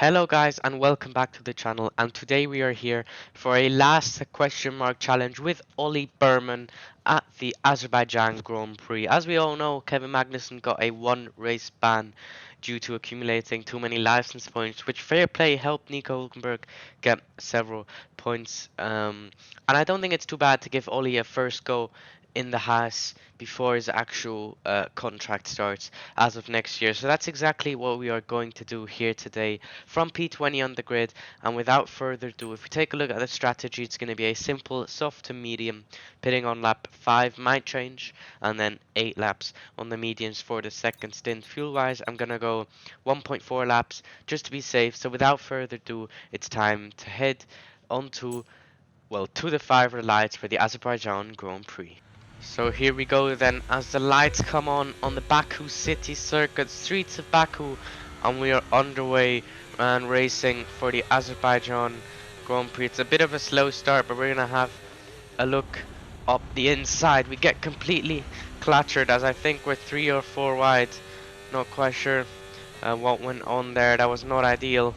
Hello guys and welcome back to the channel, and today we are here for a last question mark challenge with Ollie Bearman at the Azerbaijan Grand Prix. As we all know, Kevin Magnussen got a one race ban due to accumulating too many license points, which fair play helped Nico Hulkenberg get several points. And I don't think it's too bad to give Ollie a first go in the Haas before his actual contract starts as of next year. So that's exactly what we are going to do here today from P20 on the grid. And without further ado, if we take a look at the strategy, it's going to be a simple soft to medium pitting on lap 5 might change, and then 8 laps on the mediums for the second stint. Fuel wise, I'm going to go 1.4 laps just to be safe. So without further ado, it's time to head onto to the 5 lights for the Azerbaijan Grand Prix. So here we go then, as the lights come on the Baku city circuit, streets of Baku, and we are underway and racing for the Azerbaijan Grand Prix. It's a bit of a slow start, but we're gonna have a look up the inside. We get completely clattered, as I think we're 3 or 4 wide. Not quite sure what went on there. That was not ideal,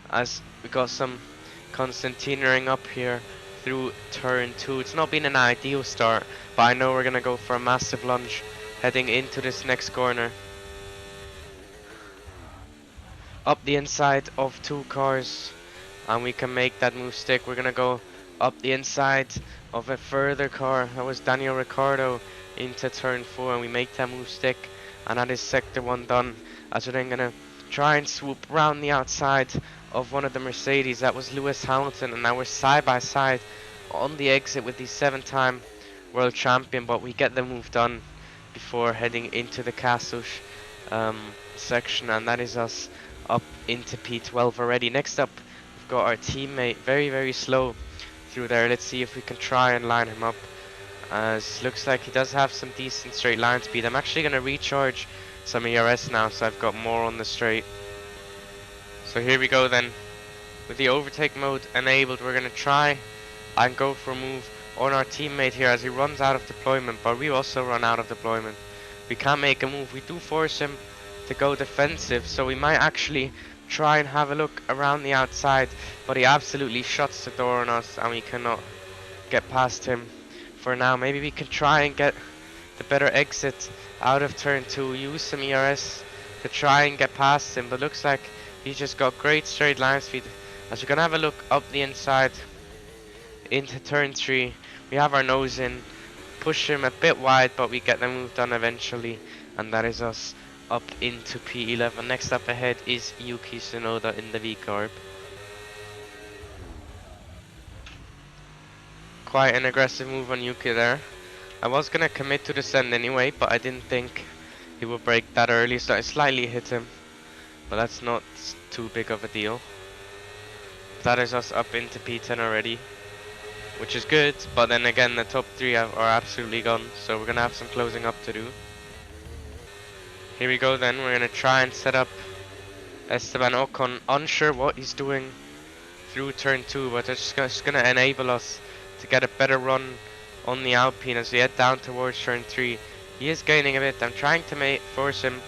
as we got some concertinaing up here through turn 2. It's not been an ideal start, but I know we're gonna go for a massive lunge heading into this next corner. Up the inside of 2 cars, and we can make that move stick. We're gonna go up the inside of a further car. That was Daniel Ricciardo into turn 4, and we make that move stick, and that is sector 1 done, as we're then gonna try and swoop round the outside of one of the Mercedes. That was Lewis Hamilton, and now we're side by side on the exit with the 7-time world champion, but we get the move done before heading into the Kasush section, and that is us up into P12 already. Next up, we've got our teammate, very slow through there. Let's see if we can try and line him up, as looks like he does have some decent straight line speed. I'm actually going to recharge some ERS now, so I've got more on the straight. So here we go then, with the overtake mode enabled. We're going to try and go for a move on our teammate here as he runs out of deployment, but we also run out of deployment. We can't make a move. We do force him to go defensive, so we might actually try and have a look around the outside, but he absolutely shuts the door on us and we cannot get past him for now. Maybe we can try and get the better exit out of turn 2, use some ERS to try and get past him, but looks like he's just got great straight line speed. As we're gonna have a look up the inside into turn 3, we have our nose in, push him a bit wide, but we get the move done eventually, and that is us up into P11. Next up ahead is Yuki Tsunoda in the V-Carb. Quite an aggressive move on Yuki there. I was gonna commit to descend anyway, but I didn't think he would break that early, so I slightly hit him, but that's not too big of a deal. That is us up into P10 already, which is good, but then again the top 3 are absolutely gone, so we're gonna have some closing up to do. Here we go then, we're gonna try and set up Esteban Ocon, unsure what he's doing through turn 2, but it's just gonna enable us to get a better run on the Alpine as we head down towards turn 3. He is gaining a bit. I'm trying to force him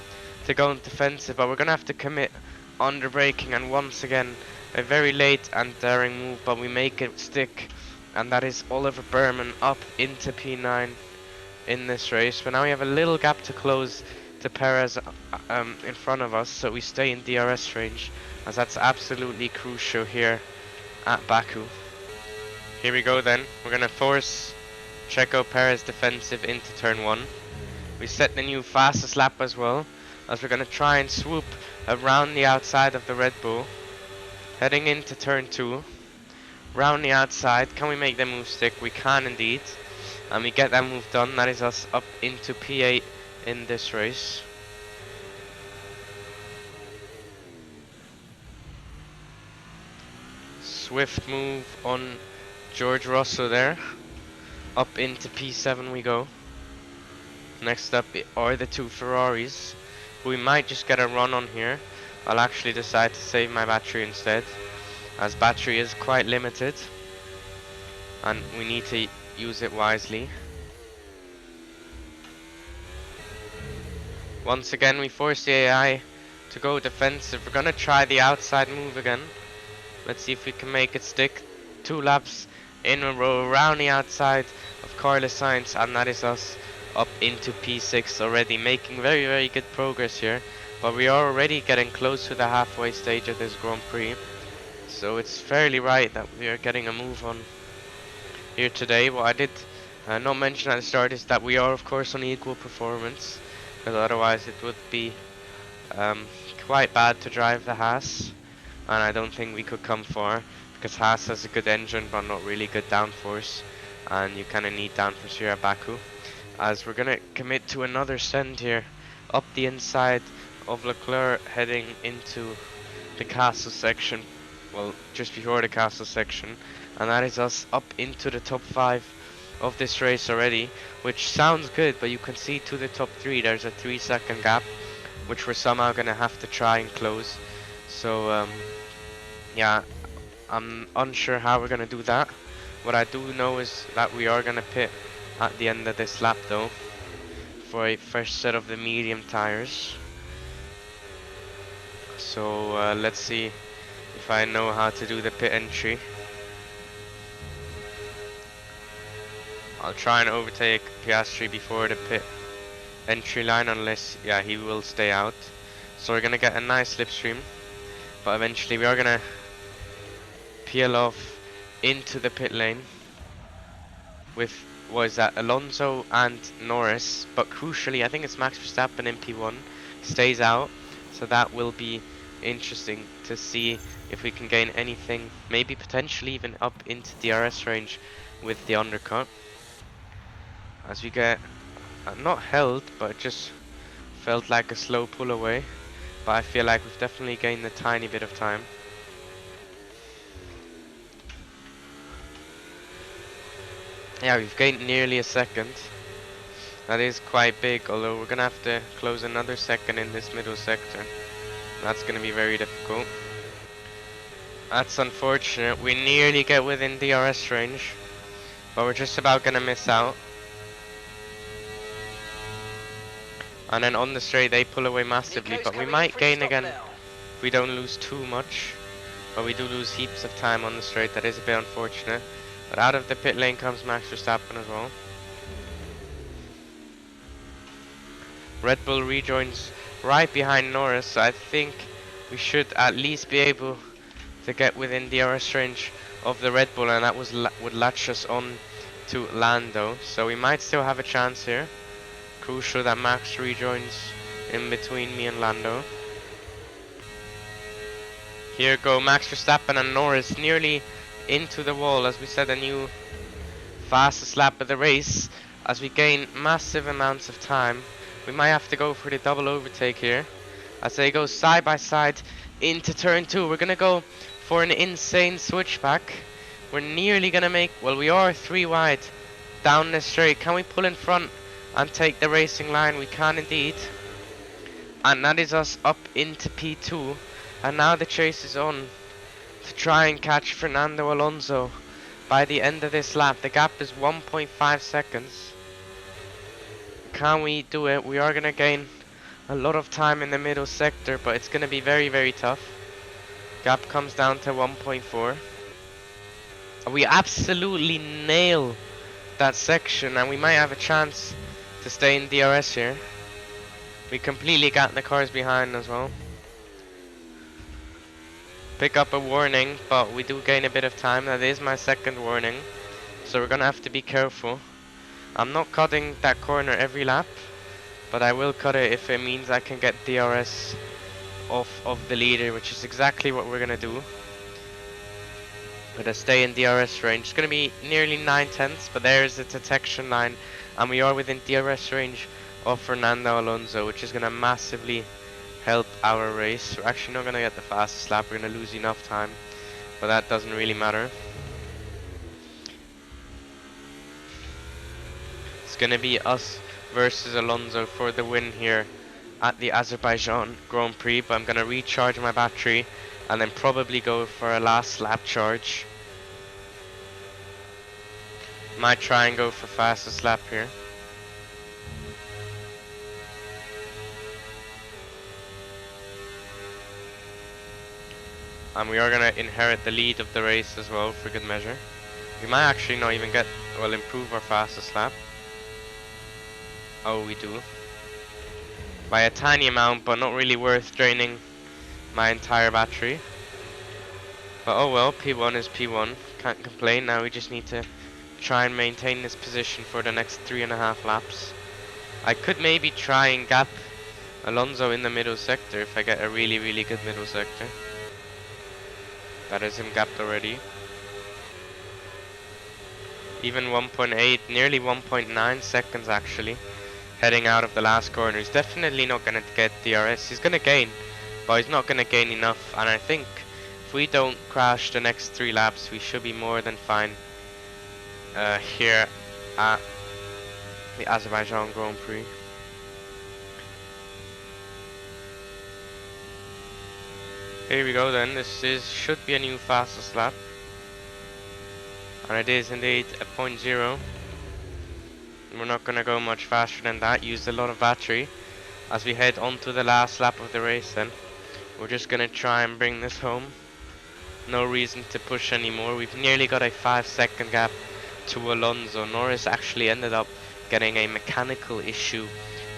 to go defensive, but we're gonna have to commit under braking, and once again a very late and daring move, but we make it stick, and that is Oliver Bearman up into P9 in this race. But now we have a little gap to close to Perez in front of us, so we stay in DRS range, as that's absolutely crucial here at Baku. Here we go then, we're gonna force Checo Perez defensive into turn 1. We set the new fastest lap as well, as we're gonna try and swoop around the outside of the Red Bull, heading into turn 2. Round the outside, can we make the move stick? We can indeed, and we get that move done. That is us up into P8 in this race. Swift move on George Russell there. Up into P7 we go. Next up are the 2 Ferraris. We might just get a run on here. I'll actually decide to save my battery instead, as battery is quite limited and we need to use it wisely. Once again we force the AI to go defensive. We're gonna try the outside move again. Let's see if we can make it stick. 2 laps in a row around the outside of Carlos Sainz, and that is us up into P6 already, making very, very good progress here. But we are already getting close to the halfway stage of this Grand Prix, so it's fairly right that we are getting a move on here today. What I did not mention at the start is that we are of course on equal performance, because otherwise it would be quite bad to drive the Haas, and I don't think we could come far, because Haas has a good engine but not really good downforce, and you kind of need downforce here at Baku. As we're gonna commit to another send here up the inside of Leclerc, heading into the castle section, well, just before the castle section, and that is us up into the top 5 of this race already, which sounds good, but you can see to the top 3 there's a 3-second gap, which we're somehow gonna have to try and close. So yeah, I'm unsure how we're gonna do that. What I do know is that we are gonna pit at the end of this lap though, for a first set of the medium tires. So let's see if I know how to do the pit entry. I'll try and overtake Piastri before the pit entry line, unless, yeah, he will stay out. So we're gonna get a nice slipstream, but eventually we are gonna peel off into the pit lane with, what is that, Alonso and Norris, but crucially I think it's Max Verstappen in P1 stays out, so that will be interesting to see if we can gain anything, maybe potentially even up into DRS range with the undercut, as we get not held, but it just felt like a slow pull away, but I feel like we've definitely gained a tiny bit of time. Yeah, we've gained nearly a second. That is quite big, although we're gonna have to close another second in this middle sector. That's gonna be very difficult. That's unfortunate. We nearly get within DRS range, but we're just about gonna miss out. And then on the straight they pull away massively, but we might gain again if we don't lose too much. But we do lose heaps of time on the straight. That is a bit unfortunate. But out of the pit lane comes Max Verstappen as well. Red Bull rejoins right behind Norris, so I think we should at least be able to get within DRS range of the Red Bull, and that would latch us on to Lando. So we might still have a chance here. Crucial that Max rejoins in between me and Lando. Here go Max Verstappen and Norris nearly into the wall, as we set a new fastest lap of the race. As we gain massive amounts of time, we might have to go for the double overtake here, as they go side by side into turn 2. We're gonna go for an insane switchback. We're nearly gonna make, well, we are 3 wide down the straight. Can we pull in front and take the racing line? We can indeed, and that is us up into P2. And now the chase is on to try and catch Fernando Alonso by the end of this lap. The gap is 1.5 seconds. Can we do it? We are gonna gain a lot of time in the middle sector, but it's gonna be very, very tough. Gap comes down to 1.4. We absolutely nail that section, and we might have a chance to stay in DRS here. We completely got the cars behind as well. Pick up a warning, but we do gain a bit of time. That is my second warning, so we're gonna have to be careful. I'm not cutting that corner every lap, but I will cut it if it means I can get DRS off of the leader, which is exactly what we're gonna do. We're gonna stay in DRS range. It's gonna be nearly 9/10, but there's the detection line, and we are within DRS range of Fernando Alonso, which is gonna massively help our race. We're actually not gonna get the fastest lap. We're gonna lose enough time, but that doesn't really matter. It's gonna be us versus Alonso for the win here at the Azerbaijan Grand Prix, but I'm gonna recharge my battery and then probably go for a last lap charge. Might try and go for fastest lap here. And we are gonna inherit the lead of the race as well for good measure. We might actually not even get, well, improve our fastest lap. Oh, we do. By a tiny amount, but not really worth draining my entire battery. But oh well, P1 is P1. Can't complain. Now we just need to try and maintain this position for the next 3.5 laps. I could maybe try and gap Alonso in the middle sector if I get a really good middle sector. That is him gapped already. Even 1.8, nearly 1.9 seconds actually. Heading out of the last corner. He's definitely not going to get DRS. He's going to gain, but he's not going to gain enough. And I think if we don't crash the next 3 laps, we should be more than fine here at the Azerbaijan Grand Prix. Here we go then. Should be a new fastest lap. And it is indeed a 0.0. We're not going to go much faster than that. Used a lot of battery. As we head on to the last lap of the race then. We're just going to try and bring this home. No reason to push anymore. We've nearly got a 5-second gap to Alonso. Norris actually ended up getting a mechanical issue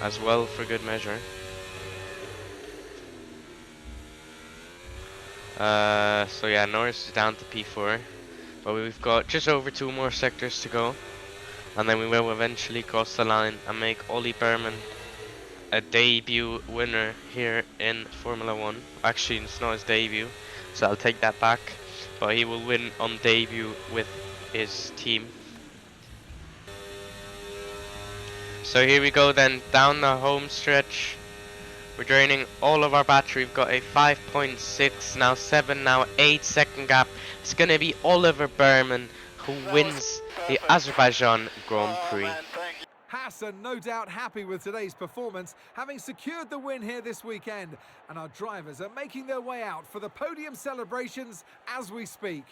as well for good measure. So yeah, Norris is down to P4. But we've got just over 2 more sectors to go. And then we will eventually cross the line and make Ollie Bearman a debut winner here in Formula 1. Actually, it's not his debut, so I'll take that back. But he will win on debut with his team. So here we go then, down the home stretch. We're draining all of our battery. We've got a 5.6, now 7, now 8-second gap. It's going to be Oliver Bearman who wins the Azerbaijan Grand Prix. Hassan no doubt happy with today's performance, having secured the win here this weekend. And our drivers are making their way out for the podium celebrations as we speak.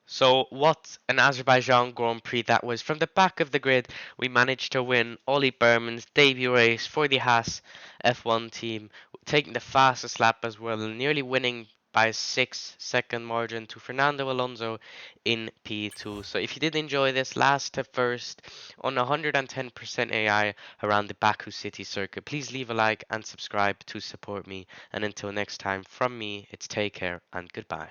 So what an Azerbaijan Grand Prix that was. From the back of the grid, we managed to win Ollie Bearman's debut race for the Haas F1 team, taking the fastest lap as well, and nearly winning by a 6-second margin to Fernando Alonso in P2. So if you did enjoy this last to first on 110% AI around the Baku City circuit, please leave a like and subscribe to support me. And until next time, from me, it's take care and goodbye.